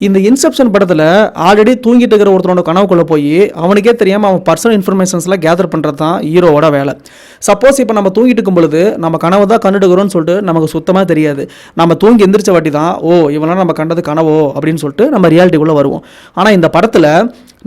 இந்த இன்செப்ஷன் படத்தில் ஆல்ரெடி தூங்கிட்டு இருக்கிற ஒருத்தனோட கனவுக்குள்ளே போய் அவனுக்கே தெரியாமல் அவன் பர்சனல் இன்ஃபர்மேஷன்ஸ்லாம் கேதர் பண்ணுறது தான் ஹீரோவோட வேலை. சப்போஸ் இப்போ நம்ம தூங்கிட்டு இருக்கும் பொழுது நம்ம கனவு தான் கண்டுடுக்கிறோம்னு சொல்லிட்டு நமக்கு சுத்தமாக தெரியாது. நம்ம தூங்கி எந்திரிச்ச வாட்டி தான் இவெல்லாம் நம்ம கண்டது கனவோ அப்படின்னு சொல்லிட்டு நம்ம ரியாலிட்டிக்குள்ளே வருவோம். ஆனால் இந்த படத்தில்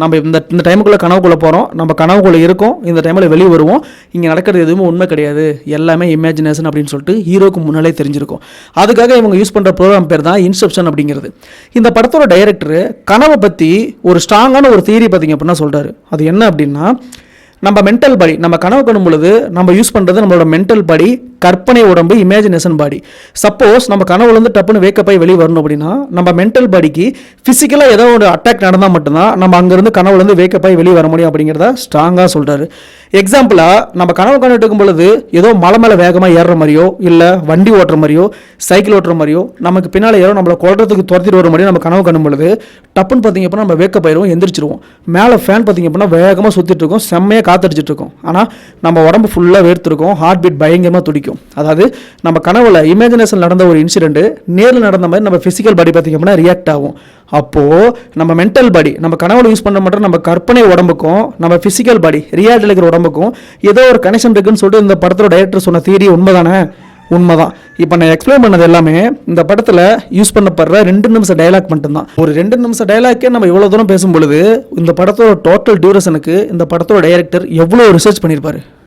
நம்ம இந்த டைமுக்குள்ளே கனவுக்குள்ளே போகிறோம், நம்ம கனவுக்குள்ளே இருக்கோம், இந்த டைமில் வெளியே வருவோம், இங்கே நடக்கிறது எதுவுமே உண்மை கிடையாது, எல்லாமே இமேஜினேஷன் அப்படின்னு சொல்லிட்டு ஹீரோக்கு முன்னாலே தெரிஞ்சிருக்கும். அதுக்காக இவங்க யூஸ் பண்ணுற ப்ரோக்ராம் பேர் தான் இன்செப்ஷன் அப்படிங்கிறது. இந்த படத்தோட டைரக்டர் கனவை பற்றி ஒரு ஸ்ட்ராங்கான ஒரு தியரி பார்த்தீங்க அப்படின்னா சொல்கிறாரு. அது என்ன அப்படின்னா, நம்ம மென்டல் பாடி, நம்ம கனவு காணும் பொழுது நம்ம யூஸ் பண்ணுறது நம்மளோட மென்டல் பாடி, கற்பனை உடம்பு, இமேஜினேஷன் பாடி. சப்போஸ் நம்ம கனவுலேருந்து டப்புன்னு வேக்கப் ஆகி வெளியே வரணும் அப்படின்னா நம்ம மென்டல் பாடிக்கு ஃபிசிக்கலாக ஏதோ ஒரு அட்டாக் நடந்தால் மட்டும்தான் நம்ம அங்கேருந்து கனவுலேருந்து வேக்கப் ஆகி வெளியே வர முடியும் அப்படிங்கிறத ஸ்ட்ராங்காக சொல்கிறாரு. எக்ஸாம்பிளாக நம்ம கனவு கண்டுட்டு இருக்கும் பொழுது ஏதோ மலை மேலே வேகமாக ஏறுற மாதிரியோ, இல்லை வண்டி ஓட்டுற மாதிரியோ, சைக்கிள் ஓட்டுற மாதிரியோ, நமக்கு பின்னால் யாரோ நம்மளை கொள்றதுக்கு துரத்திட்டு வர மாதிரியோ நம்ம கனவு காணும் பொழுது டப்புன்னு பார்த்திங்க அப்படின்னா நம்ம வேக்கப் ஆயிடுவோம், எந்திரிச்சிருவோம். மேலே ஃபேன் பார்த்திங்க அப்படின்னா வேகமாக சுற்றிட்டு இருக்கோம், செம்மையாக காத்தடிச்சிட்டு இருக்கோம். ஆனால் நம்ம உடம்பு ஃபுல்லாக வேர்த்திருக்கும், ஹார்ட் பீட் பயங்கரமாக துடிக்கும். அதாவது நம்ம கனவுல இமேஜினேஷன் நடந்த ஒரு இன்சிடென்ட் நேரில் நடந்த மாதிரி நம்ம பிசிக்கல் பாடி பார்த்திங்க அப்படின்னா ரியாக்ட் ஆகும். அப்போது நம்ம மென்டல் பாடி, நம்ம கனவுல யூஸ் பண்ண மட்டும் நம்ம கற்பனை உடம்புக்கும் நம்ம பிசிக்கல் பாடி ரியாலிட்டியில் இருக்கிற உடம்புக்கும் ஏதோ ஒரு கனெக்ஷன் இருக்குன்னு சொல்லிட்டு இந்த படத்தோட டைரக்டர் சொன்ன தியரி உண்மைதானே? உண்மைதான். இப்போ நான் எக்ஸ்பிளைன் பண்ணது எல்லாமே இந்த படத்தில் யூஸ் பண்ணப்படுற 2 நிமிஷம் டைலாக் மட்டும்தான். ஒரு 2 நிமிஷம் டைலாக்கே நம்ம இவ்வளோ தூரம் பேசும்பொழுது இந்த படத்தோட டோட்டல் டியூரேஷனுக்கு இந்த படத்தோட டைரக்டர் எவ்வளோ ரிசர்ச் பண்ணியிருப்பாரு.